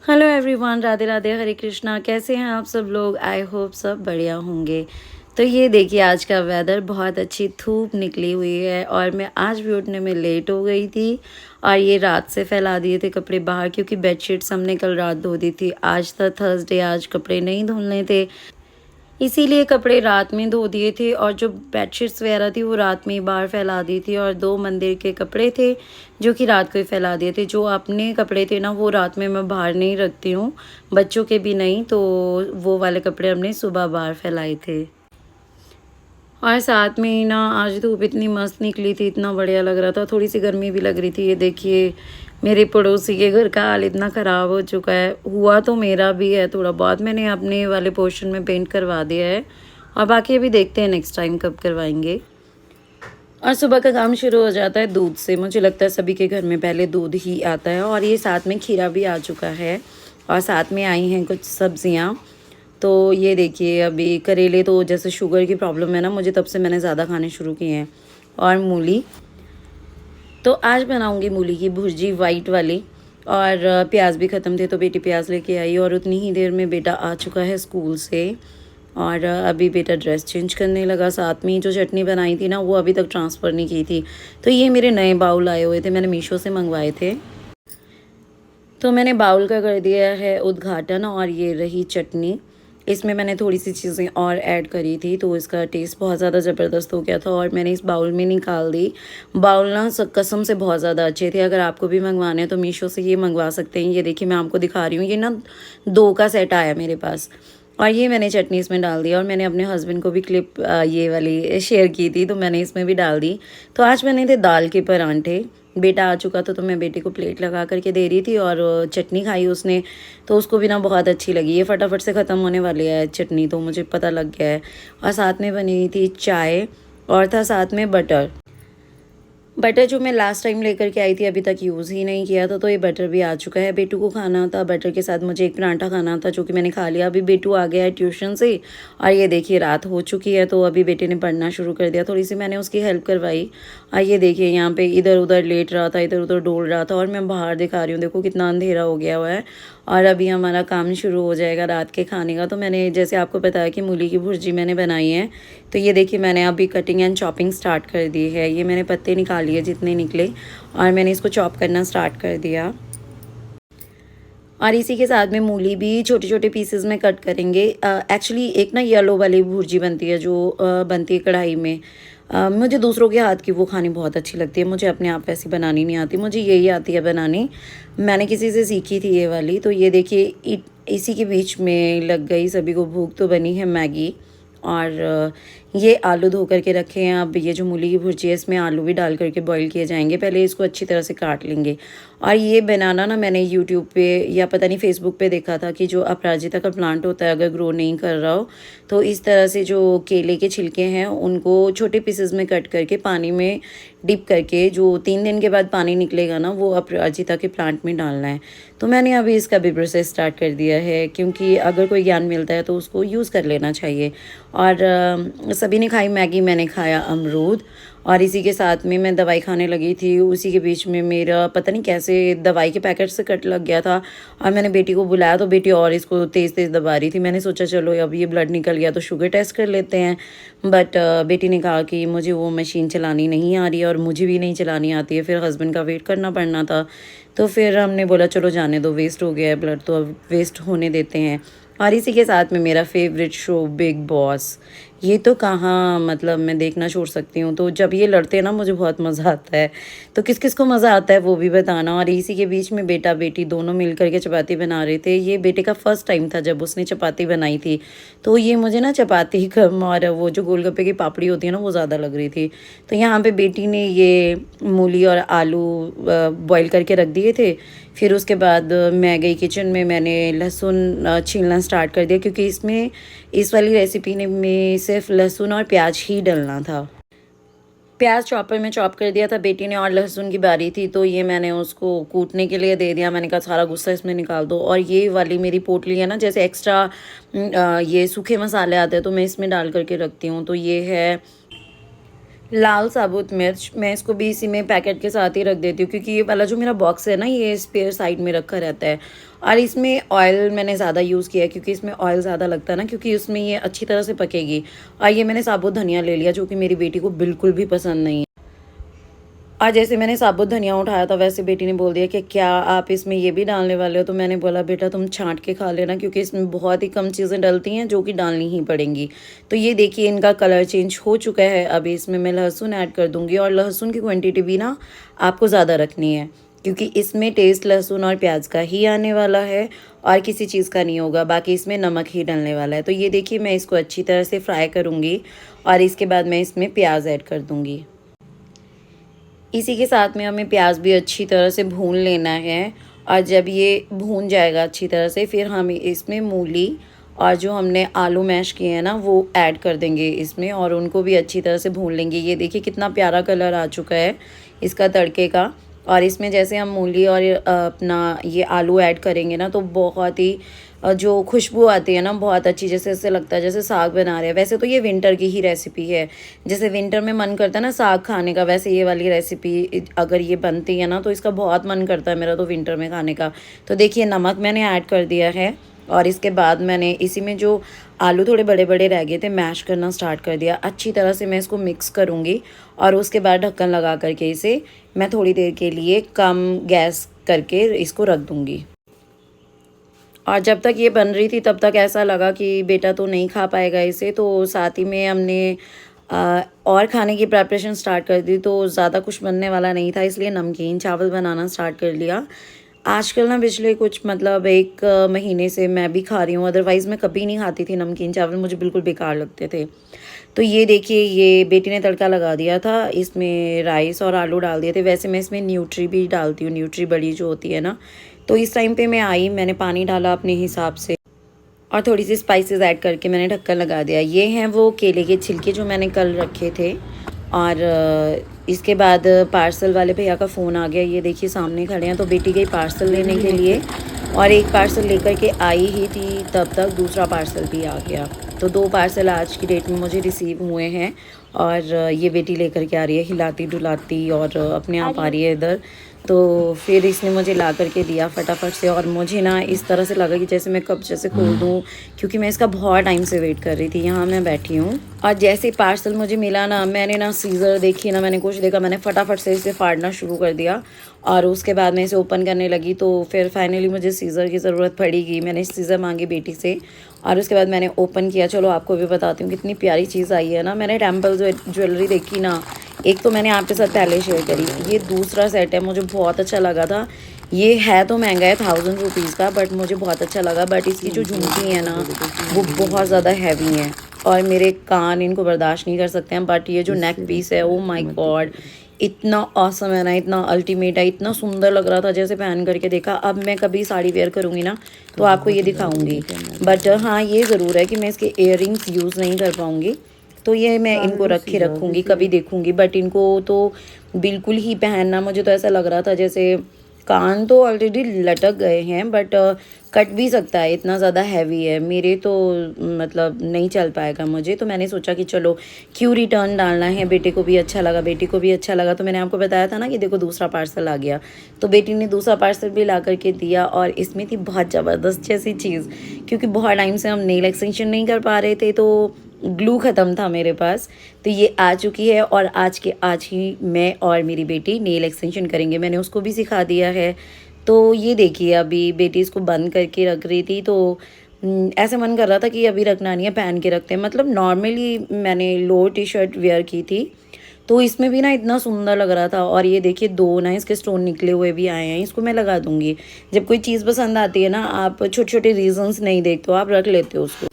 Hello everyone, Radhe Radhe, हरे कृष्णा। कैसे हैं आप सब लोग? आई होप सब बढ़िया होंगे। तो ये देखिए, आज का वेदर बहुत अच्छी धूप निकली हुई है और मैं आज भी उठने में लेट हो गई थी। और ये रात से फैला दिए थे कपड़े बाहर, क्योंकि बेडशीट्स हमने कल रात धो दी थी। आज था थर्सडे, आज कपड़े नहीं धुलने थे, इसीलिए कपड़े रात में धो दिए थे। और जो बेडशीट्स वगैरह थी वो रात में ही बाहर फैला दी थी। और 2 मंदिर के कपड़े थे जो कि रात को ही फैला दिए थे। जो अपने कपड़े थे ना, वो रात में मैं बाहर नहीं रखती हूँ, बच्चों के भी नहीं, तो वो वाले कपड़े हमने सुबह बाहर फैलाए थे। और साथ में ही ना, आज धूप इतनी मस्त निकली थी, इतना बढ़िया लग रहा था। थोड़ी सी गर्मी भी लग रही थी। ये देखिए, मेरे पड़ोसी के घर का हाल इतना ख़राब हो चुका है। हुआ तो मेरा भी है थोड़ा बहुत, मैंने अपने वाले पोर्शन में पेंट करवा दिया है और बाकी अभी देखते हैं नेक्स्ट टाइम कब करवाएंगे। और सुबह का काम शुरू हो जाता है दूध से। मुझे लगता है सभी के घर में पहले दूध ही आता है। और ये साथ में खीरा भी आ चुका है और साथ में आई हैं कुछ सब्जियां। तो ये देखिए, अभी करेले, तो जैसे शुगर की प्रॉब्लम है ना मुझे, तब से मैंने ज़्यादा खाने शुरू किए हैं। और मूली, तो आज बनाऊंगी मूली की भुर्जी वाइट वाली। और प्याज भी ख़त्म थे तो बेटी प्याज लेके आई और उतनी ही देर में बेटा आ चुका है स्कूल से। और अभी बेटा ड्रेस चेंज करने लगा। साथ में जो चटनी बनाई थी ना, वो अभी तक ट्रांसफ़र नहीं की थी। तो ये मेरे नए बाउल आए हुए थे, मैंने मीशो से मंगवाए थे। तो मैंने बाउल का कर दिया है उद्घाटन। और ये रही चटनी। इसमें मैंने थोड़ी सी चीज़ें और ऐड करी थी तो इसका टेस्ट बहुत ज़्यादा ज़बरदस्त हो गया था और मैंने इस बाउल में निकाल दी। बाउल ना कसम से बहुत ज़्यादा अच्छे थे। अगर आपको भी मंगवाने हैं तो मीशो से ये मंगवा सकते हैं। ये देखिए, मैं आपको दिखा रही हूँ। ये ना 2 का सेट आया मेरे पास। और ये मैंने चटनी इसमें डाल दिया और मैंने अपने हस्बैंड को भी क्लिप ये वाली शेयर की थी, तो मैंने इसमें भी डाल दी। तो आज बने थे दाल के परांठे। बेटा आ चुका था तो मैं बेटे को प्लेट लगा करके दे रही थी और चटनी खाई उसने, तो उसको भी ना बहुत अच्छी लगी। ये फटाफट से ख़त्म होने वाली है चटनी, तो मुझे पता लग गया है। और साथ में बनी थी चाय और था साथ में बटर। बटर जो मैं लास्ट टाइम लेकर के आई थी, अभी तक यूज़ ही नहीं किया था, तो ये बटर भी आ चुका है। बेटू को खाना था बटर के साथ, मुझे एक परांठा खाना था जो कि मैंने खा लिया। अभी बेटू आ गया है ट्यूशन से और ये देखिए रात हो चुकी है, तो अभी बेटे ने पढ़ना शुरू कर दिया। थोड़ी सी मैंने उसकी हेल्प करवाई। और ये देखिए, यहाँ पे इधर उधर लेट रहा था, इधर उधर डोल रहा था और मैं बाहर दिखा रही हूँ। देखो कितना अंधेरा हो गया हुआ है और अभी हमारा काम शुरू हो जाएगा रात के खाने का। तो मैंने जैसे आपको बताया कि मूली की भुर्जी मैंने बनाई है। तो ये देखिए, मैंने अभी कटिंग एंड चॉपिंग स्टार्ट कर दी है। ये मैंने पत्ते निकाल लिए जितने निकले और मैंने इसको चॉप करना स्टार्ट कर दिया। और इसी के साथ में मूली भी छोटे छोटे पीसेस में कट करेंगे। एक्चुअली एक ना येलो वाली भुर्जी बनती है जो बनती है कढ़ाई में। मुझे दूसरों के हाथ की वो खानी बहुत अच्छी लगती है। मुझे अपने आप वैसी बनानी नहीं आती, मुझे यही आती है बनानी। मैंने किसी से सीखी थी ये वाली। तो ये देखिए, इसी के बीच में लग गई सभी को भूख, तो बनी है मैगी। और ये आलू धो करके रखे हैं। अब ये जो मूली की भुर्जी है, इसमें आलू भी डाल करके बॉईल किए जाएंगे। पहले इसको अच्छी तरह से काट लेंगे। और ये बनाना ना मैंने यूट्यूब पे या पता नहीं फेसबुक पे देखा था कि जो अपराजिता का प्लांट होता है, अगर ग्रो नहीं कर रहा हो तो इस तरह से जो केले के छिलके हैं उनको छोटे पीसेस में कट करके पानी में डिप करके, जो 3 दिन के बाद पानी निकलेगा ना, वो अपराजिता के प्लांट में डालना है। तो मैंने अभी इसका भी प्रोसेस स्टार्ट कर दिया है, क्योंकि अगर कोई ज्ञान मिलता है तो उसको यूज़ कर लेना चाहिए। और सभी ने खाई मैगी, मैंने खाया अमरूद। और इसी के साथ में मैं दवाई खाने लगी थी। उसी के बीच में मेरा पता नहीं कैसे दवाई के पैकेट से कट लग गया था और मैंने बेटी को बुलाया, तो बेटी और इसको तेज़ तेज़ दबा रही थी। मैंने सोचा चलो अब ये ब्लड निकल गया तो शुगर टेस्ट कर लेते हैं। बट बेटी ने कहा कि मुझे वो मशीन चलानी नहीं आ रही है और मुझे भी नहीं चलानी आती है, फिर हस्बैंड का वेट करना पड़ना था। तो फिर हमने बोला चलो जाने दो, वेस्ट हो गया है ब्लड तो अब वेस्ट होने देते हैं। और इसी के साथ में मेरा फेवरेट शो बिग बॉस, ये तो कहाँ मतलब मैं देखना छोड़ सकती हूँ। तो जब ये लड़ते हैं ना, मुझे बहुत मज़ा आता है। तो किस किस को मज़ा आता है वो भी बताना। और इसी के बीच में बेटा बेटी दोनों मिल करके चपाती बना रहे थे। ये बेटे का फर्स्ट टाइम था जब उसने चपाती बनाई थी, तो ये मुझे ना चपाती कम और वो जो गोलगप्पे की पापड़ी होती है ना, वो ज़्यादा लग रही थी। तो यहाँ पे बेटी ने ये मूली और आलू बॉईल करके रख दिए थे। फिर उसके बाद मैं गई किचन में, मैंने लहसुन छीलना स्टार्ट कर दिया, क्योंकि इसमें इस वाली रेसिपी में सिर्फ लहसुन और प्याज ही डलना था। प्याज चॉपर में चॉप कर दिया था बेटी ने और लहसुन की बारी थी, तो ये मैंने उसको कूटने के लिए दे दिया। मैंने कहा सारा गुस्सा इसमें निकाल दो। और ये वाली मेरी पोटली है ना, जैसे एक्स्ट्रा ये सूखे मसाले आते हैं तो मैं इसमें डाल करके रखती हूँ। तो ये है लाल साबुत मिर्च, मैं इसको भी इसी में पैकेट के साथ ही रख देती हूँ, क्योंकि ये वाला जो मेरा बॉक्स है ना, ये स्पेयर साइड में रखा रहता है। और इसमें ऑयल मैंने ज़्यादा यूज़ किया है क्योंकि इसमें ऑयल ज़्यादा लगता है ना, क्योंकि उसमें ये अच्छी तरह से पकेगी। और ये मैंने साबुत धनिया ले लिया जो कि मेरी बेटी को बिल्कुल भी पसंद नहीं है। और जैसे मैंने साबुत धनिया उठाया था वैसे बेटी ने बोल दिया कि क्या आप इसमें ये भी डालने वाले हो। तो मैंने बोला बेटा तुम छांट के खा लेना, क्योंकि इसमें बहुत ही कम चीज़ें डलती हैं जो कि डालनी ही पड़ेंगी। तो ये देखिए इनका कलर चेंज हो चुका है। अभी इसमें मैं लहसुन ऐड कर दूँगी, और लहसुन की क्वान्टिटी भी ना आपको ज़्यादा रखनी है, क्योंकि इसमें टेस्ट लहसुन और प्याज का ही आने वाला है और किसी चीज़ का नहीं होगा। बाकी इसमें नमक ही डलने वाला है। तो ये देखिए मैं इसको अच्छी तरह से फ्राई करूँगी और इसके बाद मैं इसमें प्याज ऐड कर दूँगी। इसी के साथ में हमें प्याज भी अच्छी तरह से भून लेना है, और जब ये भून जाएगा अच्छी तरह से फिर हम इसमें मूली और जो हमने आलू मैश किए हैं ना वो ऐड कर देंगे इसमें, और उनको भी अच्छी तरह से भून लेंगे। ये देखिए कितना प्यारा कलर आ चुका है इसका तड़के का। और इसमें जैसे हम मूली और अपना ये आलू ऐड करेंगे ना तो बहुत ही जो खुशबू आती है ना बहुत अच्छी, जैसे ऐसे लगता है जैसे साग बना रहे हैं। वैसे तो ये विंटर की ही रेसिपी है, जैसे विंटर में मन करता है ना साग खाने का, वैसे ये वाली रेसिपी अगर ये बनती है ना तो इसका बहुत मन करता है मेरा तो विंटर में खाने का। तो देखिए नमक मैंने ऐड कर दिया है, और इसके बाद मैंने इसी में जो आलू थोड़े बड़े बड़े रह गए थे मैश करना स्टार्ट कर दिया। अच्छी तरह से मैं इसको मिक्स करूँगी, और उसके बाद ढक्कन लगा करके इसे मैं थोड़ी देर के लिए कम गैस करके इसको रख दूँगी। और जब तक ये बन रही थी तब तक ऐसा लगा कि बेटा तो नहीं खा पाएगा इसे, तो साथ ही में हमने और खाने की प्रिपरेशन स्टार्ट कर दी। तो ज़्यादा कुछ बनने वाला नहीं था, इसलिए नमकीन चावल बनाना स्टार्ट कर लिया। आजकल ना पिछले कुछ मतलब 1 महीने से मैं भी खा रही हूँ, अदरवाइज़ मैं कभी नहीं खाती थी नमकीन चावल, मुझे बिल्कुल बेकार लगते थे। तो ये देखिए ये बेटी ने तड़का लगा दिया था, इसमें राइस और आलू डाल दिए थे। वैसे मैं इसमें न्यूट्री भी डालती हूँ, न्यूट्री बड़ी जो होती है ना। तो इस टाइम पे मैं आई, मैंने पानी डाला अपने हिसाब से और थोड़ी सी स्पाइसेस ऐड करके मैंने ढक्कन लगा दिया। ये हैं वो केले के छिलके जो मैंने कल रखे थे। और इसके बाद पार्सल वाले भैया का फ़ोन आ गया, ये देखिए सामने खड़े हैं। तो बेटी गई पार्सल लेने के लिए, और एक पार्सल लेकर के आई ही थी तब तक दूसरा पार्सल भी आ गया। तो 2 पार्सल आज की डेट में मुझे रिसीव हुए हैं, और ये बेटी लेकर के आ रही है हिलाती डुलाती, और अपने आप आ रही है इधर। तो फिर इसने मुझे ला करके दिया फटाफट से, और मुझे ना इस तरह से लगा कि जैसे मैं कब जैसे खोल दूँ, क्योंकि मैं इसका बहुत टाइम से वेट कर रही थी। यहाँ मैं बैठी हूँ, और जैसे पार्सल मुझे मिला ना मैंने ना सीज़र देखी ना, मैंने कुछ देखा, मैंने फटाफट से इसे फाड़ना शुरू कर दिया, और उसके बाद मैं इसे ओपन करने लगी। तो फिर फाइनली मुझे सीज़र की ज़रूरत पड़ेगी, मैंने सीज़र मांगी बेटी से, और उसके बाद मैंने ओपन किया। चलो आपको भी बताती हूँ कितनी प्यारी चीज़ आई है ना। मैंने टेम्पल ज्वेलरी देखी ना, एक तो मैंने आपके साथ पहले शेयर करी, ये दूसरा सेट है, मुझे बहुत अच्छा लगा था। ये है तो महंगा है 1000 रुपीज़ का, बट मुझे बहुत अच्छा लगा। बट इसकी जो झुमकी है ना वो बहुत ज़्यादा हैवी है, और मेरे कान इनको बर्दाश्त नहीं कर सकते हैं। बट ये जो नेक पीस है ओ माय गॉड इतना ऑसम है ना, इतना अल्टीमेट है, इतना सुंदर लग रहा था जैसे पहन करके देखा। अब मैं कभी साड़ी वेयर करूँगी ना तो आपको ये दिखाऊंगी। बट हाँ ये ज़रूर है कि मैं इसके इयररिंग्स यूज़ नहीं कर पाऊँगी, तो ये मैं इनको रखे रखूँगी, कभी देखूँगी। बट इनको तो बिल्कुल ही पहनना, मुझे तो ऐसा लग रहा था जैसे कान तो ऑलरेडी लटक गए हैं, बट कट भी सकता है, इतना ज़्यादा हैवी है। मेरे तो मतलब नहीं चल पाएगा मुझे। तो मैंने सोचा कि चलो क्यों रिटर्न डालना है, बेटे को भी अच्छा लगा, बेटी को भी अच्छा लगा। तो मैंने आपको बताया था ना कि देखो दूसरा पार्सल आ गया, तो बेटी ने दूसरा पार्सल भी ला करके दिया। और इसमें थी बहुत ज़बरदस्त जैसी चीज़, क्योंकि बहुत टाइम से हम नेल एक्सटेंशन नहीं कर पा रहे थे, तो ग्लू ख़त्म था मेरे पास। तो ये आ चुकी है, और आज के आज ही मैं और मेरी बेटी नेल एक्सटेंशन करेंगे, मैंने उसको भी सिखा दिया है। तो ये देखिए अभी बेटी इसको बंद करके रख रही थी, तो ऐसे मन कर रहा था कि अभी रखना नहीं है, पहन के रखते हैं। मतलब नॉर्मली मैंने लोअर टी शर्ट वेयर की थी, तो इसमें भी ना इतना सुंदर लग रहा था। और ये देखिए 2 ना इसके स्टोन निकले हुए भी आए हैं, इसको मैं लगा दूंगी। जब कोई चीज़ पसंद आती है ना, आप छोटे छोटे रीजंस नहीं देखते हो, आप रख लेते हो उसको।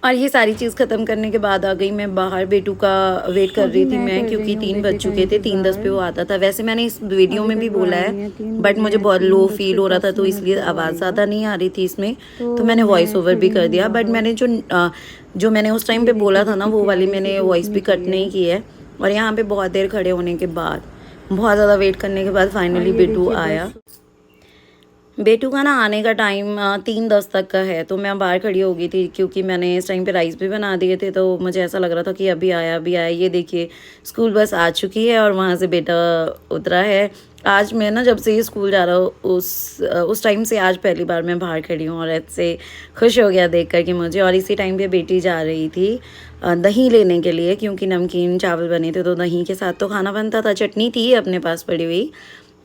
और ये सारी चीज़ ख़त्म करने के बाद आ गई मैं बाहर, बेटू का वेट कर रही थी मैं, क्योंकि 3 बज चुके थे, 3:10 पे वो आता था। वैसे मैंने इस वीडियो में भी बोला है, बट मुझे बहुत लो फील हो रहा था, तो इसलिए आवाज़ ज़्यादा नहीं आ रही थी इसमें, तो मैंने वॉइस ओवर भी कर दिया। बट मैंने जो मैंने उस टाइम पे बोला था ना वो वाली मैंने वॉइस भी कट नहीं की है। और यहाँ पे बहुत देर खड़े होने के बाद, बहुत ज़्यादा वेट करने के बाद फाइनली बेटू आया। बेटू का ना आने का टाइम 3:10 तक का है, तो मैं बाहर खड़ी हो गई थी, क्योंकि मैंने इस टाइम पे राइस भी बना दिए थे। तो मुझे ऐसा लग रहा था कि अभी आया अभी आया। ये देखिए स्कूल बस आ चुकी है, और वहाँ से बेटा उतरा है। आज मैं ना जब से ये स्कूल जा रहा हूँ उस टाइम से आज पहली बार मैं बाहर खड़ी हूँ और ऐसे खुश हो गया देख कर कि मुझे। और इसी टाइम पे बेटी जा रही थी दही लेने के लिए, क्योंकि नमकीन चावल बने थे तो दही के साथ तो खाना बनता था। चटनी थी अपने पास पड़ी हुई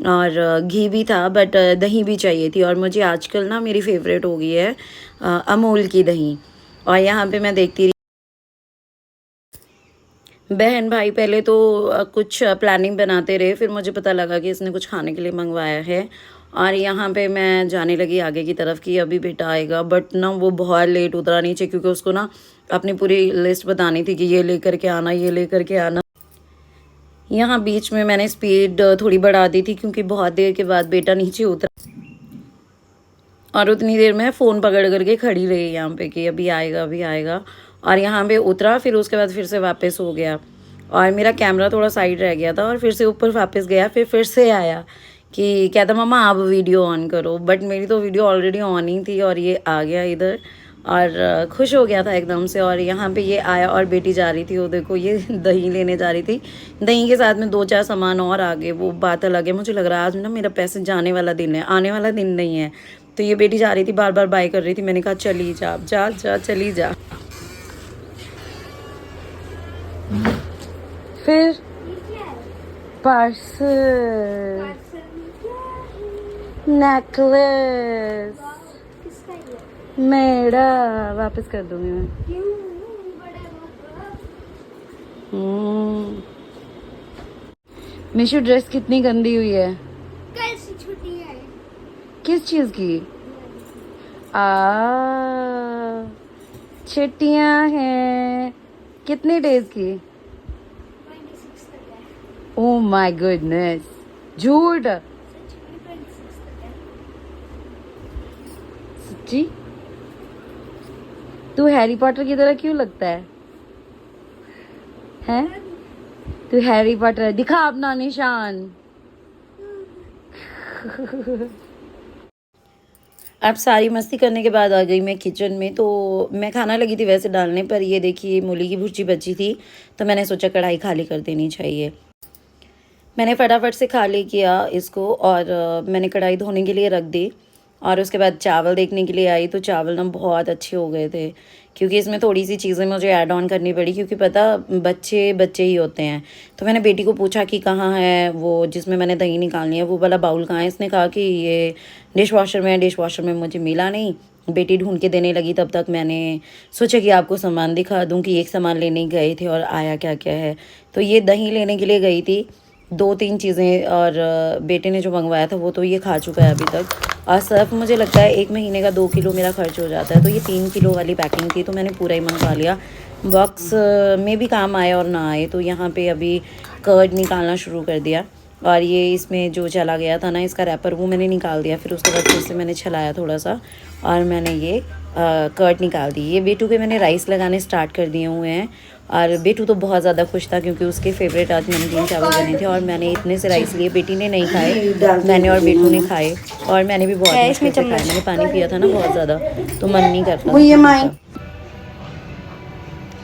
और घी भी था, बट दही भी चाहिए थी। और मुझे आजकल ना मेरी फेवरेट हो गई है अमूल की दही। और यहाँ पे मैं देखती बहन भाई पहले तो कुछ प्लानिंग बनाते रहे, फिर मुझे पता लगा कि इसने कुछ खाने के लिए मंगवाया है। और यहाँ पे मैं जाने लगी आगे की तरफ कि अभी बेटा आएगा, बट ना वो बहुत लेट उतरा नीचे, क्योंकि उसको ना अपनी पूरी लिस्ट बतानी थी कि ये लेकर के आना, ये लेकर के आना। यहाँ बीच में मैंने स्पीड थोड़ी बढ़ा दी थी, क्योंकि बहुत देर के बाद बेटा नीचे उतरा और उतनी देर में फ़ोन पकड़ करके खड़ी रही यहाँ पे कि अभी आएगा अभी आएगा। और यहाँ पे उतरा, फिर उसके बाद फिर से वापस हो गया और मेरा कैमरा थोड़ा साइड रह गया था और फिर से ऊपर वापस गया, फिर से आया कि कहता मम्मा आप वीडियो ऑन करो, बट मेरी तो वीडियो ऑलरेडी ऑन ही थी। और ये आ गया इधर और खुश हो गया था एकदम से। और यहाँ पे ये आया और बेटी जा रही थी, वो देखो ये दही लेने जा रही थी। दही के साथ में 2-4 सामान और आ गए, वो बात अलग है। मुझे लग रहा है आज ना मेरा पैसे जाने वाला दिन है, आने वाला दिन नहीं है। तो ये बेटी जा रही थी, बार बार बाय कर रही थी। मैंने कहा चली जा जा जा चली जा। फिर पार्सल, नेकलेस मेरा वापस कर दूंगी मैं। मिशू ड्रेस कितनी गंदी हुई है। कैसी छुट्टी है? किस चीज की? छुट्टियां हैं। कितने डेज की? 26 तक है। ओह माय गुडनेस, झूठ। सच में 26 तक है। सच्ची? तू हैरी पॉटर की तरह क्यों लगता है? हैं? तू हैरी पॉटर, दिखा अपना निशान। अब सारी मस्ती करने के बाद आ गई मैं किचन में। तो मैं खाना लगी थी वैसे डालने, पर ये देखिए मूली की भुर्जी बची थी, तो मैंने सोचा कढ़ाई खाली कर देनी चाहिए। मैंने फटाफट से खाली किया इसको और मैंने कढ़ाई धोने के लिए रख दी। और उसके बाद चावल देखने के लिए आई, तो चावल ना बहुत अच्छे हो गए थे, क्योंकि इसमें थोड़ी सी चीज़ें मुझे ऐड ऑन करनी पड़ी, क्योंकि पता बच्चे बच्चे ही होते हैं। तो मैंने बेटी को पूछा कि कहाँ है वो जिसमें मैंने दही निकालनी है, वो वाला बाउल कहाँ है। इसने कहा कि ये डिश वॉशर में है। डिश वॉशर में मुझे मिला नहीं, बेटी ढूंढ के देने लगी। तब तक मैंने सोचा कि आपको सामान दिखा दूँ कि एक सामान लेने गए थे और आया क्या क्या है। तो ये दही लेने के लिए गई थी, 2-3 चीज़ें, और बेटे ने जो मंगवाया था वो तो ये खा चुका है अभी तक। और सर्फ मुझे लगता है 1 महीने का 2 किलो मेरा खर्च हो जाता है, तो ये 3 किलो वाली पैकिंग थी, तो मैंने पूरा ही मंगवा लिया। बॉक्स में भी काम आए और ना आए। तो यहाँ पे अभी कर्ड निकालना शुरू कर दिया, और ये इसमें जो चला गया था ना इसका रैपर, वो मैंने निकाल दिया। फिर उसके बाद फिर से मैंने छलाया थोड़ा सा और मैंने ये कर्ड निकाल दी। ये बेटू के मैंने राइस लगाने स्टार्ट कर दिए हुए हैं, और बेटू तो बहुत ज़्यादा खुश था, क्योंकि उसके फेवरेट आज नमकीन चावल बने थे। और मैंने इतने से राइस लिए, बेटी ने नहीं खाए, मैंने और बेटू ने खाए, और मैंने भी बहुत मुश्किल से खाया। मैंने पानी पिया था ना बहुत ज़्यादा, तो मन नहीं करता।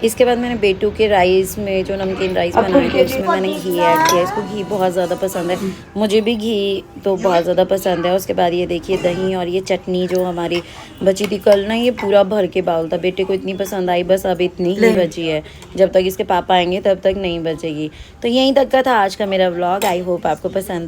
इसके बाद मैंने बेटू के राइस में जो नमकीन राइस बनाए थे उसमें मैंने घी ऐड किया। इसको घी बहुत ज़्यादा पसंद है, मुझे भी घी तो बहुत ज़्यादा पसंद है। उसके बाद ये देखिए दही और ये चटनी जो हमारी बची थी कल ना, ये पूरा भर के बाउल था। बेटे को इतनी पसंद आई, बस अब इतनी ही बची है, जब तक इसके पापा आएंगे तब तक नहीं बचेगी। तो यहीं तक का था आज का मेरा व्लॉग। आई होप आपको पसंद आया।